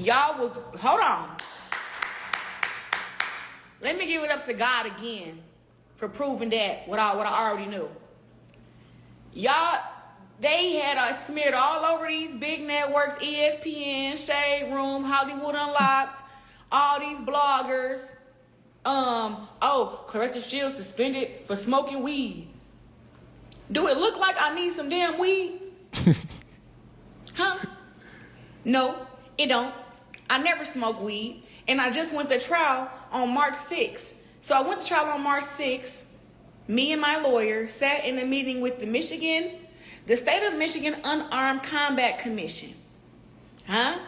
Y'all was, hold on. Let me give it up to God again for proving that what I already knew. Y'all, they had smeared all over these big networks, ESPN, Shade Room, Hollywood Unlocked, all these bloggers. Claressa Shields suspended for smoking weed. Do it look like I need some damn weed? Huh? No, it don't. I never smoke weed, and I just went to trial on March 6th. So I went to trial on March 6th. Me and my lawyer sat in a meeting with the State of Michigan Unarmed Combat Commission. Huh?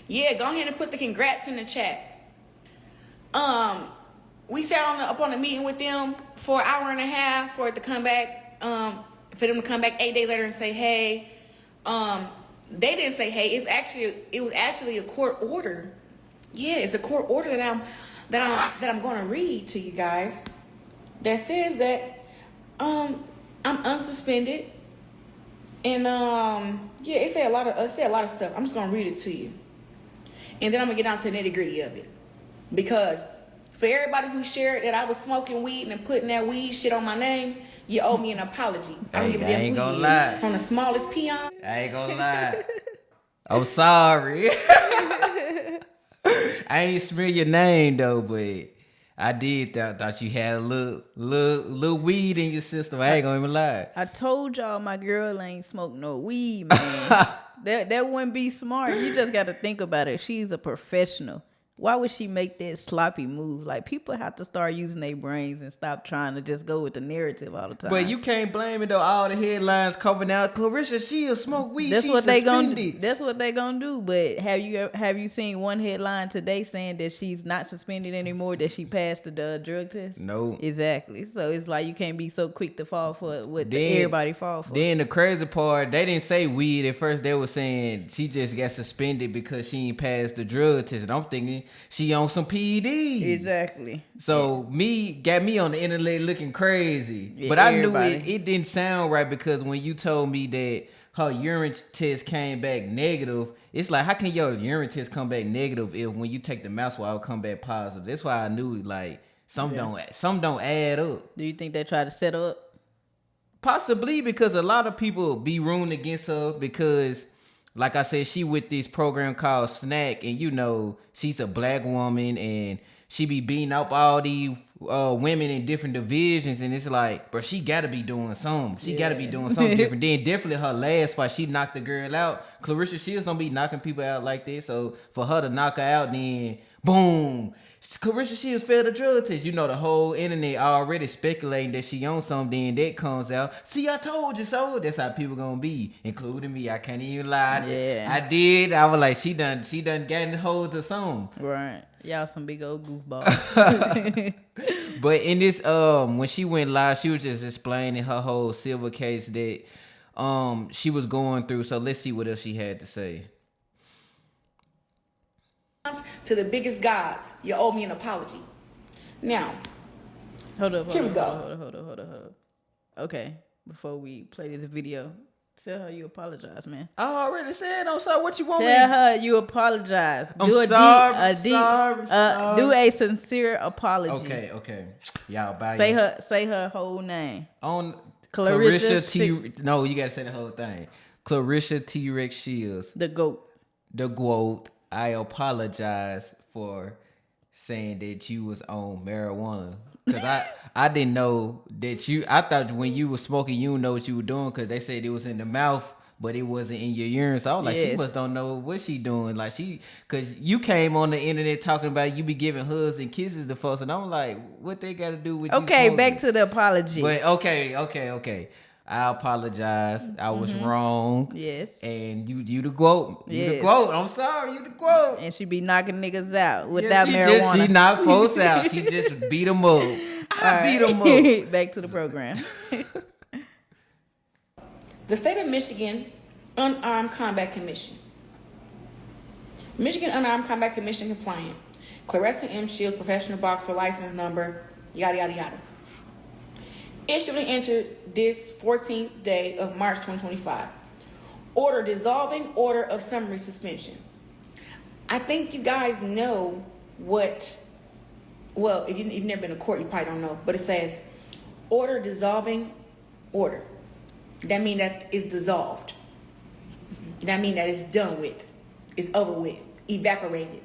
Yeah, go ahead and put the congrats in the chat. We sat up on a meeting with them for an hour and a half for it to come back, for them to come back 8 days later and say, hey, they didn't say, hey, it was actually a court order. Yeah, it's a court order that I'm going to read to you guys that says that I'm unsuspended, and it say a lot of stuff. I'm just going to read it to you, and then I'm going to get down to the nitty-gritty of it, because for everybody who shared that I was smoking weed and putting that weed shit on my name, you owe me an apology. I ain't gonna lie. From the smallest peon. I ain't gonna lie. I'm sorry. I ain't smear your name though, but I did thought you had a little weed in your system. I ain't gonna even lie. I told y'all my girl ain't smoke no weed, man. that wouldn't be smart. You just got to think about it. She's a professional. Why would she make that sloppy move? Like, people have to start using their brains and stop trying to just go with the narrative all the time. But you can't blame it though. All the headlines coming out. Claressa Shields smoke weed. That's She's what they suspended. gonna do. That's what they gonna do. But have you seen one headline today saying that she's not suspended anymore? That she passed the drug test? No. Exactly. So it's like you can't be so quick to fall for what everybody fall for. Then the crazy part, they didn't say weed at first. They were saying she just got suspended because she ain't passed the drug test. And I'm thinking she on some PEDs. Exactly. So got me on the internet looking crazy. Yeah, but I everybody. knew it didn't sound right, because when you told me that her urine test came back negative, it's like, how can your urine test come back negative if when you take the mouse swab come back positive? That's why I knew like some don't add up. Do you think they try to set her up? Possibly, because a lot of people be rooting against her because, like I said, she with this program called Snack, and she's a black woman, and she be beating up all these women in different divisions, and it's like, bro, she gotta be doing something. She gotta be doing something different. Then definitely her last fight, she knocked the girl out. Claressa Shields don't be knocking people out like this, so for her to knock her out, then boom, Claressa Shields failed the drug test. The whole internet already speculating that she on something, then that comes out. See, I told you so. That's how people gonna be, including me. I can't even lie. Yeah. I did. I was like, she done gotten hold to something. Right. Y'all some big old goofballs. But in this, when she went live, she was just explaining her whole civil case that she was going through. So let's see what else she had to say. To the biggest gods, you owe me an apology. Now, Hold up. Here we go. Hold up. Okay, before we play this video, tell her you apologize, man. I already said, I'm sorry. What you want Tell me? her you apologize. I'm sorry. Do a sincere apology. Okay. Y'all bye. Say her whole name. On Claressa Claressa No, you gotta say the whole thing. Claressa T-Rex Shields. The GOAT. The GOAT. I apologize for saying that you was on marijuana. Cause I didn't know that I thought when you were smoking, you didn't know what you were doing, cause they said it was in the mouth, but it wasn't in your urine. So I was like, she must don't know what she doing. Like cause you came on the internet talking about you be giving hugs and kisses to folks, and I'm like, what they got to do with you? Okay, back to the apology. But okay. I apologize. I was wrong. Yes. And you the GOAT. You the GOAT. I'm sorry, you the GOAT. And she be knocking niggas out without marijuana. She knocked folks out. She just beat them up. Beat them up. Back to the program. the State of Michigan Unarmed Combat Commission. Michigan Unarmed Combat Commission compliant. Claressa M. Shields, professional boxer, license number, yada, yada, yada. Issued and entered this 14th day of March 2025. Order dissolving order of summary suspension. I think you guys know what. Well, if you've never been to court, you probably don't know. But it says order dissolving order. That means that it's dissolved. That means that it's done with. It's over with. Evaporated.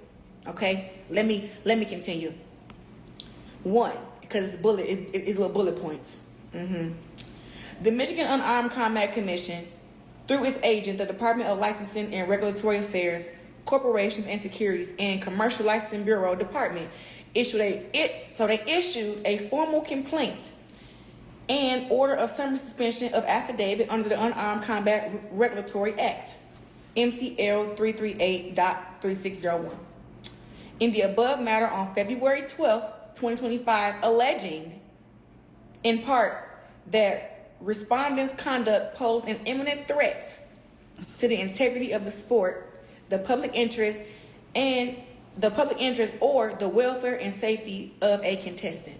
Okay? Let me continue. 1, because it's little bullet points. The Michigan Unarmed Combat Commission, through its agent, the Department of Licensing and Regulatory Affairs, Corporations and Securities, and Commercial Licensing Bureau Department, issued a formal complaint and order of summary suspension of affidavit under the Unarmed Combat Regulatory Act, MCL 338.3601. In the above matter on February 12th, 2025, alleging, in part, that respondents' conduct posed an imminent threat to the integrity of the sport, the public interest or the welfare and safety of a contestant.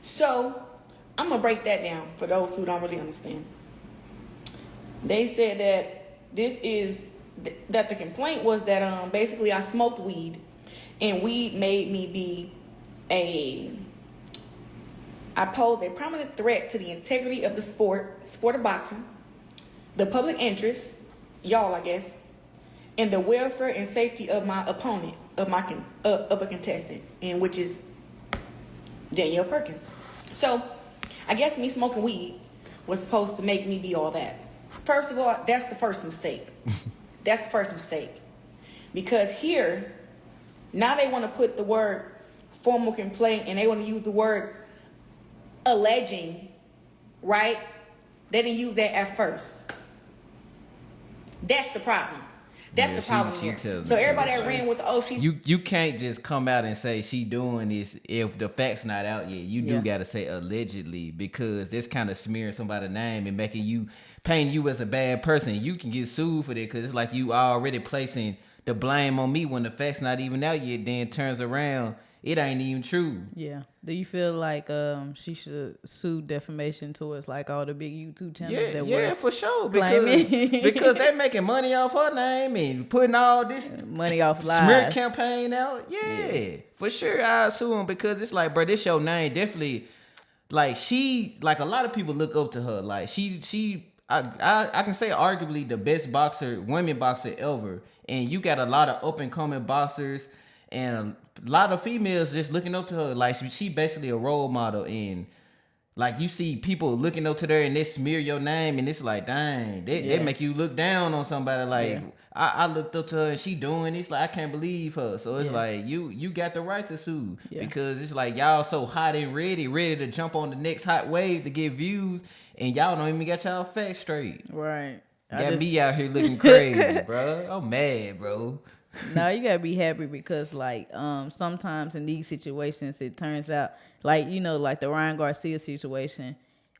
So, I'm going to break that down for those who don't really understand. They said that that the complaint was that basically I smoked weed, and weed made me be I posed a prominent threat to the integrity of the sport of boxing, the public interest, y'all I guess, and the welfare and safety of my opponent, of a contestant, and which is Danielle Perkins. So, I guess me smoking weed was supposed to make me be all that. First of all, that's the first mistake. That's the first mistake. Because here, now they want to put the word formal complaint and they want to use the word alleging, right? They didn't use that at first. That's the problem. That's the problem here. So everybody that ran with the she's you can't just come out and say she doing this if the fact's not out yet. You do gotta say allegedly, because this kind of smearing somebody's name and painting you as a bad person. You can get sued for that because it's like you already placing the blame on me when the fact's not even out yet. Then turns around, it ain't even true. Yeah. Do you feel like she should sue defamation towards like all the big YouTube channels? Yeah, for sure. Because they making money off her name and putting all this money off lies. Smear campaign out. Yeah, for sure. I sue them because it's like, bro, this your name definitely. Like she, like a lot of people look up to her. Like I can say arguably the best women boxer ever. And you got a lot of up and coming boxers and a lot of females just looking up to her. Like she basically a role model, and like you see people looking up to her and they smear your name, and it's like, dang, they make you look down on somebody. Like I looked up to her and she doing this, like I can't believe her. So it's like you got the right to sue because it's like y'all so hot and ready to jump on the next hot wave to get views, and y'all don't even got y'all facts straight. Right. Got me out here looking crazy, bro. I'm mad, bro. No, you gotta be happy because like sometimes in these situations it turns out like, you know, like the Ryan Garcia situation,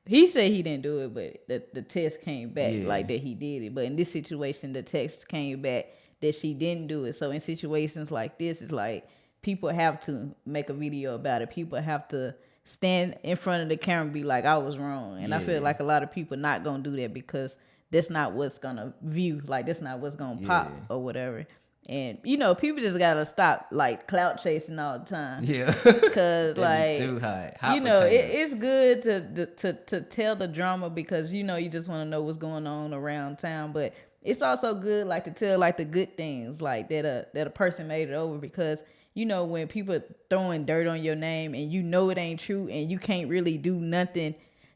he said he didn't do it, but the test came back like that he did it. But in this situation, the test came back that she didn't do it. So in situations like this, it's like people have to make a video about it. People have to stand in front of the camera and be like, I was wrong. And I feel like a lot of people not gonna do that because that's not what's gonna view, like that's not what's gonna pop or whatever. And you know, people just gotta stop like clout chasing all the time. Yeah, because like too hot you know, it's good to tell the drama because you know you just want to know what's going on around town. But it's also good like to tell like the good things like that a person made it over, because you know when people throwing dirt on your name and you know it ain't true and you can't really do nothing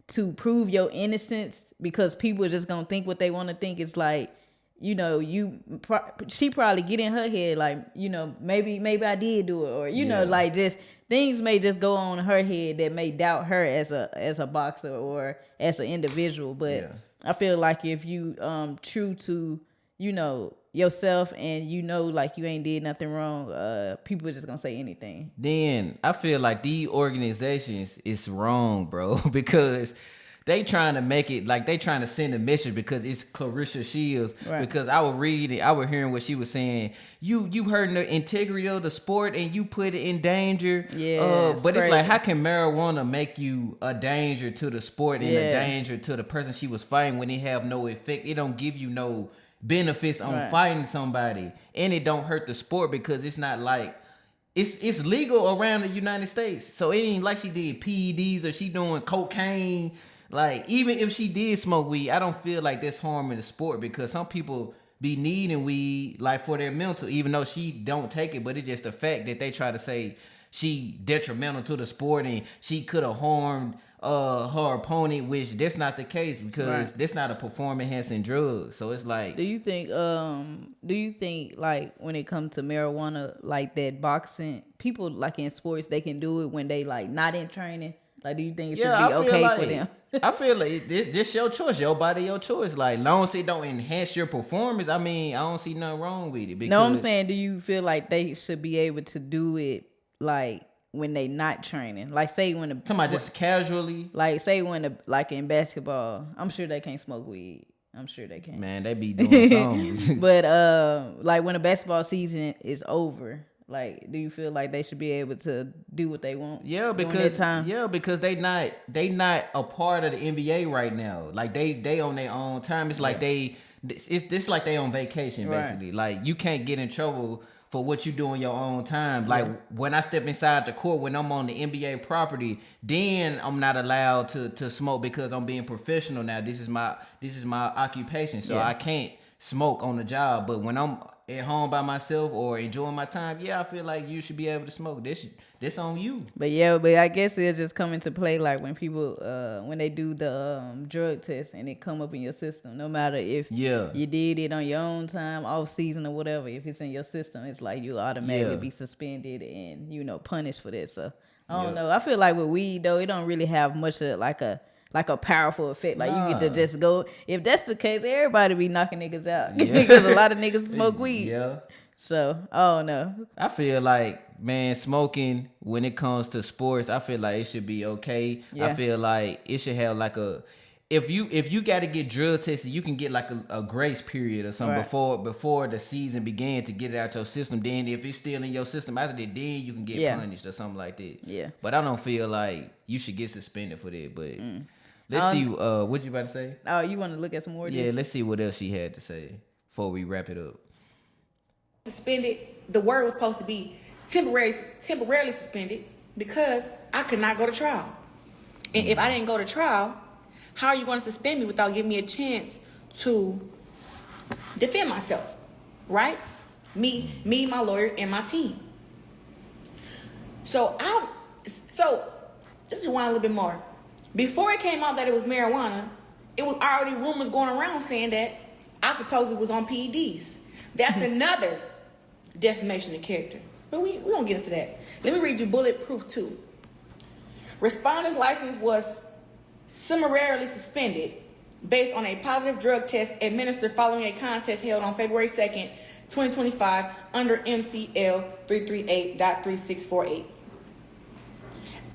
to prove your innocence because people are just gonna think what they want to think. It's like, you know, she probably get in her head like, you know, maybe I did do it, or you know, like just things may just go on in her head that may doubt her as a boxer or as an individual. But I feel like if you true to, you know, yourself and you know like you ain't did nothing wrong, people are just gonna say anything. Then I feel like these organizations is wrong, bro, because they trying to make it like they trying to send a message because it's Claressa Shields. Right. Because I was hearing what she was saying. You hurting the integrity of the sport and you put it in danger. Yeah. But it's like, how can marijuana make you a danger to the sport and a danger to the person she was fighting when it have no effect? It don't give you no benefits on fighting somebody, and it don't hurt the sport because it's not like it's legal around the United States. So it ain't like she did PEDs or she doing cocaine. Like, even if she did smoke weed, I don't feel like that's harming the sport because some people be needing weed like for their mental, even though she don't take it. But it's just the fact that they try to say she detrimental to the sport and she could have harmed her opponent, which that's not the case because that's not a performance enhancing drug. So it's like, do you think like when it comes to marijuana, like that boxing people like in sports, they can do it when they like not in training? Like, do you think it should be okay for them? I feel like it's just your choice, your body, your choice. Like, long as it don't enhance your performance, I mean, I don't see nothing wrong with it. Because, no, I'm saying, do you feel like they should be able to do it like when they not training? Like, say when talking about just casually. Like, say when like in basketball, I'm sure they can't smoke weed. I'm sure they can. Man, they be doing something. But like when the basketball season is over, like, do you feel like they should be able to do what they want? Yeah, because they not a part of the NBA right now. Like they on their own time. It's like it's like they on vacation basically. Like, you can't get in trouble for what you do on your own time. Like, when I step inside the court, when I'm on the NBA property, then I'm not allowed to smoke because I'm being professional now. This is my occupation, so I can't smoke on the job. But when I'm at home by myself or enjoying my time, I feel like you should be able to smoke. This on you. But I guess it'll just come into play like when people when they do the drug test and it come up in your system. No matter if you did it on your own time, off season or whatever, if it's in your system, it's like you automatically be suspended and punished for that. So I don't know. I feel like with weed though, it don't really have much of like a powerful effect. Like, you get to just go. If that's the case, everybody be knocking niggas out because a lot of niggas smoke weed. Yeah. So I don't know. I feel like, man, smoking when it comes to sports, I feel like it should be okay. Yeah. I feel like it should have like if you got to get drug tested, you can get like a grace period or something before the season began to get it out your system. Then if it's still in your system after that, then you can get punished or something like that. Yeah. But I don't feel like you should get suspended for that. But let's see. What you about to say? Oh, you want to look at some more? Yeah, let's see what else she had to say before we wrap it up. Suspended. The word was supposed to be temporarily suspended because I could not go to trial. And if I didn't go to trial, how are you going to suspend me without giving me a chance to defend myself? Right? Me, my lawyer, and my team. So just rewind a little bit more. Before it came out that it was marijuana, it was already rumors going around saying that I supposedly was on PEDs. That's another defamation of character. But we don't get into that. Let me read you bulletproof 2. Respondent's license was summarily suspended based on a positive drug test administered following a contest held on February 2nd, 2025 under MCL 338.3648.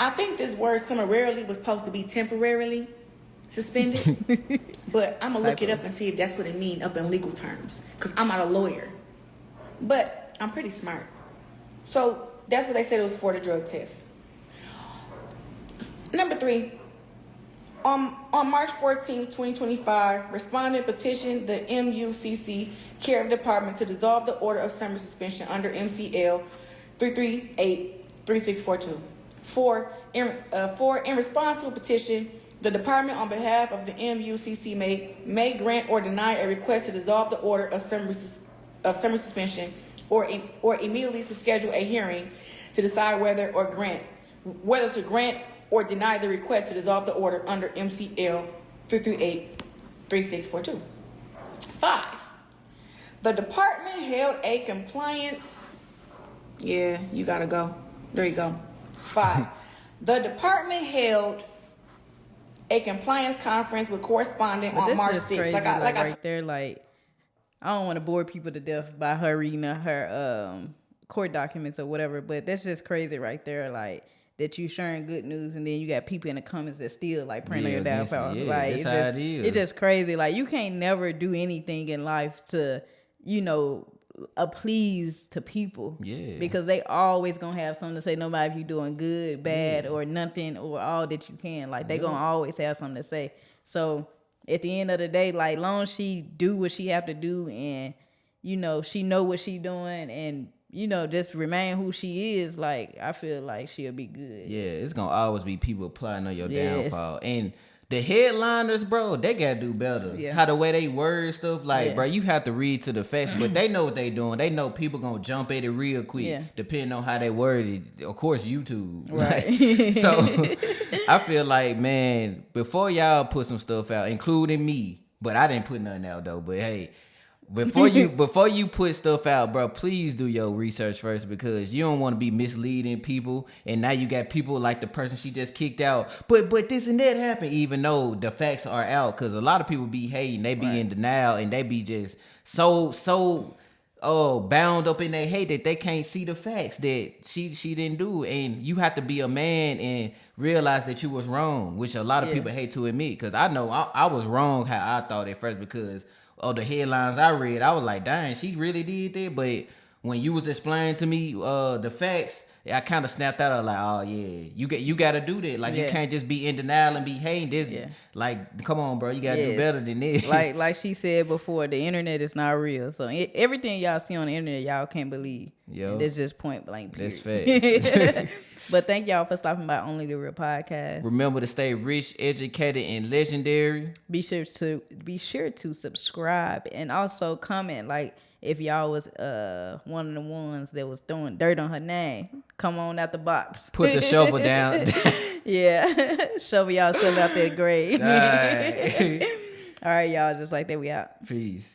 I think this word summarily was supposed to be temporarily suspended, but I'm going to look it up and see if that's what it means up in legal terms, because I'm not a lawyer. But I'm pretty smart. So that's what they said it was for, the drug test. Number 3, on March 14, 2025, respondent petitioned the MUCC Care Department to dissolve the order of summary suspension under MCL 338-3642. In response to a petition, the department, on behalf of the MUCC, may grant or deny a request to dissolve the order of summary suspension or immediately to schedule a hearing to decide whether to grant or deny the request to dissolve the order under MCL 338-3642. 5. The department held a compliance. Yeah, you gotta go. There you go. 5. The department held a compliance conference with correspondent on March 6th. I don't want to bore people to death by her reading her court documents or whatever, but that's just crazy right there. Like, that you sharing good news and then you got people in the comments that still like praying on your downfall. Like, it's just crazy. Like, you can't never do anything in life to, please to people. Yeah. Because they always gonna have something to say, no matter if you're doing good, bad, or nothing, or all that you can. Like, they gonna always have something to say. So at the end of the day, like long as she do what she have to do, and you know she know what she doing, and you know just remain who she is, like I feel like she'll be good. Yeah, it's gonna always be people plotting on your Yes. downfall. And the headliners, bro, they gotta do better. Yeah. How the way they word stuff, like, Yeah. bro, you have to read to the facts, but they know what they doing. They know people gonna jump at it real quick, Yeah. depending on how they word it. Of course, YouTube. Right. Like, so I feel like, man, before y'all put some stuff out, including me, but I didn't put nothing out though. But hey, before you put stuff out, bro, please do your research first, because you don't want to be misleading people. And now you got people like the person she just kicked out, but this and that happened, even though the facts are out. Because a lot of people be hating, they be in denial, and they be just so bound up in their hate that they can't see the facts that she didn't do. And you have to be a man and realize that you was wrong, which a lot of people hate to admit. Because I know I was wrong how I thought at first, because of the headlines I read. I was like, dang, she really did that. But when you was explaining to me the facts, I kind of snapped out. I was like, oh yeah, you got to do that. Like you can't just be in denial and be hating this. Like, come on, bro, you got to do better than this. Like she said before, the internet is not real. So everything y'all see on the internet, y'all can't believe. Yo, that's just point blank. Period. That's facts. But thank y'all for stopping by Only the Real Podcast. Remember to stay rich, educated, and legendary. Be sure to subscribe and also comment. Like if y'all was one of the ones that was throwing dirt on her name, come on out the box. Put the shovel down. Yeah, shovel y'all self out that grave. All right. All right, y'all. Just like that, we out. Peace.